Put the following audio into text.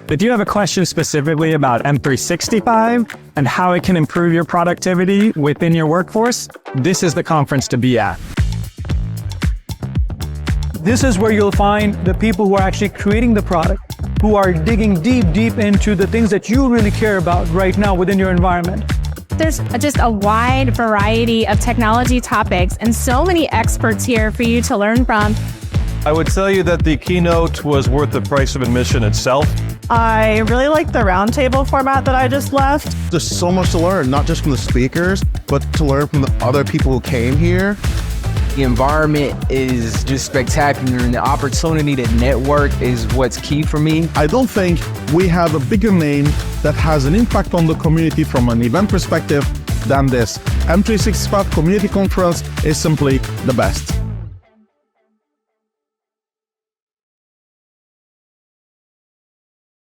If you have a question specifically about M365 and how it can improve your productivity within your workforce, this is the conference to be at. This is where you'll find the people who are actually creating the product, who are digging deep into the things that you really care about right now within your environment. There's just a wide variety of technology topics and so many experts here for you to learn from. I would tell you that the keynote was worth the price of admission itself. I really like the roundtable format that I just left. There's so much to learn, not just from the speakers, but to learn from the other people who came here. The environment is just spectacular, and the opportunity to network is what's key for me. I don't think we have a bigger name that has an impact on the community from an event perspective than this. M365 Community Conference is simply the best.